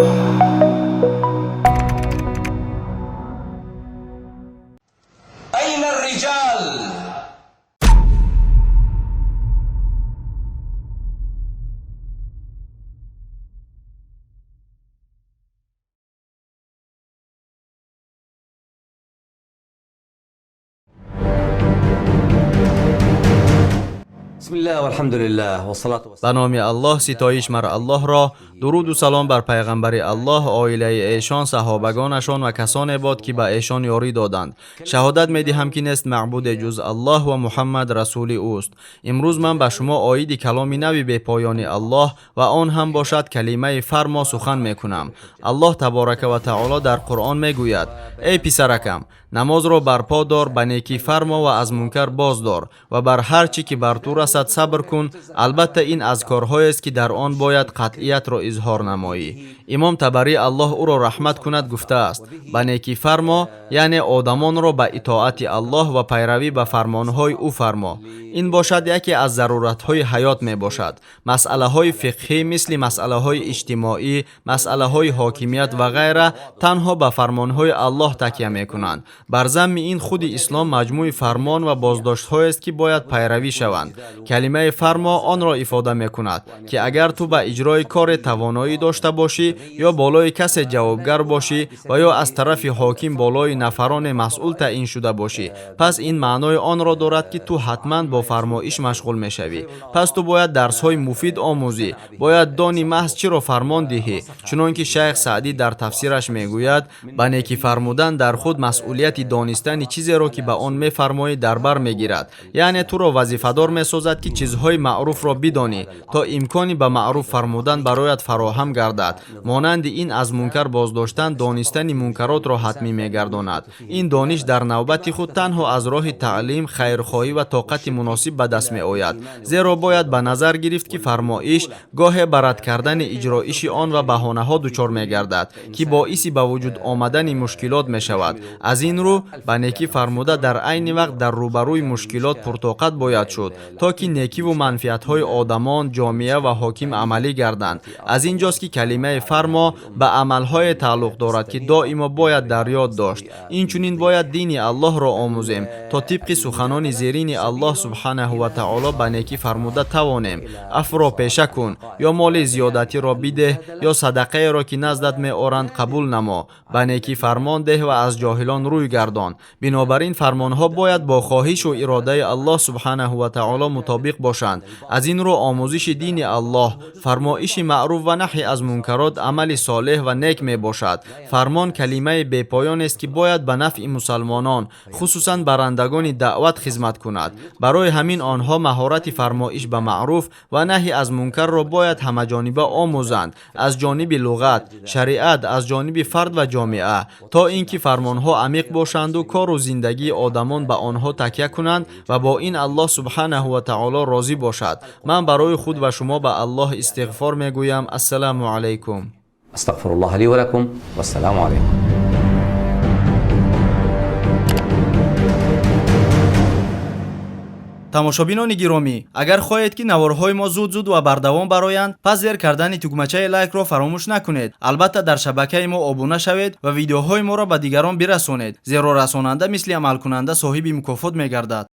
أين الرجال؟ بسم الله والحمد لله والصلاة به نام الله، ستایش مر الله را. درود و سلام بر پیغمبر الله، عائله ایشان، صحابگانشان و کسانی باد که به ایشان یاری دادند. شهادت می دهم که نیست معبود جز الله و محمد رسول اوست. امروز من به شما آیید کلام نوی به پایان الله و آن هم باشد کلمه فرما سخن می کنم. الله تبارک و تعالی در قرآن می گوید: ای پسرکم، نماز را برپا دار، به نیکی فرما و از منکر باز دار و بر هر چی که بر تو رسد صبر کن. البته این از کارهایی است که در آن باید قطعیت را اظهار نمایی. امام طبری الله او را رحمت کند گفته است: به نیکی فرما یعنی آدمان را به اطاعت الله و پیروی به فرمانهای او فرما. این باشد یکی از ضرورتهای حیات می باشد. مسئله های فقهی مثل مسئله های اجتماعی، مسئله های حاکمیت و غیره تنها به فرمانهای الله تکیه می کنند. بر ضمن این خود اسلام مجموع فرمان و بازداشت‌هایی است که باید پیروی شوند. کلمه فرما آن را افاده می کند که اگر تو به اجرای کار توانایی داشته باشی یا بالای کس جوابگر باشی و یا از طرف حاکم بالای نفران مسئول تعیین شده باشی، پس این معنای آن را دارد که تو حتما با فرمایش مشغول می شوی. پس تو باید درس های مفید آموزی، باید دانی محض چی را فرمان دهی. چنانکه شیخ سعدی در تفسیرش می گوید: به نیکی فرمودن در خود مسئولیت دانستن چیزی را که به آن می فرمایی در بر می گیرد. یعنی تو را وظیفه دار می سازد که چیزهای معروف را بدانی تا امکانی به معروف فرمودن برایت فراهم گردد. مانند این از منکر بازداشتن دانستن منکرات را حتمی می گرداند. این دانش در نوبت خود تنها از راه تعلیم، خیرخواهی و طاقت مناسب به دست می آید. زیرا باید به نظر گرفت که فرمایش گاه برد کردن اجرایش آن و بهانه ها دچار می گردد که باعث به وجود آمدن مشکلات می شود. از این رو به نیکی فرموده در عین وقت در روبروی مشکلات پرطاقت باید شد تا که نیکی و منفعت های آدمان، جامعه و حاکم عملی گردند. از اینجاست که کلمه فرما به عمل های تعلق دارد که دائما باید در یاد داشت. اینچنین باید دین الله را آموزیم تا طبق سخنان زیرین الله سبحانه و تعالی به نیکی فرموده توانیم. عفو را پیشه کن، یا مال زیادتی را بده، یا صدقه را که نزدت می آرند قبول نما. به نیکی فرمان ده و از جاهلان روی گردان. بنابراین فرمانها باید با خواهش و اراده الله سبحانه و تعالی مطابق باشند. از این رو آموزش دین الله، فرمایش معروف و نهی از منکرات عمل صالح و نیک می باشد. فرمان کلمه بی پایان است که باید به نفع مسلمانان، خصوصا برندگان دعوت خدمت کند. برای همین آنها مهارت فرمایش به معروف و نهی از منکر را باید همه جانبه آموزند، از جانب لغت، شریعت، از جانب فرد و جامعه، تا اینکه فرمانها عمیق باشند و کار و زندگی آدمان به آنها تکیه کنند و با این الله سبحانه و تعالی راضی باشد. من برای خود و شما به الله استغفار میگویم. السلام علیکم. استغفر الله لي ولكم والسلام عليكم. тамошобинони гиромӣ, агар хоҳед ки наворҳои мо зуд و бардавом бароянд, пас зер кардани тугмачаи лайкро фаромӯш накунед. албатта дар шабакаи мо обуна шавед ва видеоҳои моро ба дигарон бирасонед, зеро расонанда мисли амалкунанда соҳиби мукофот мегардад.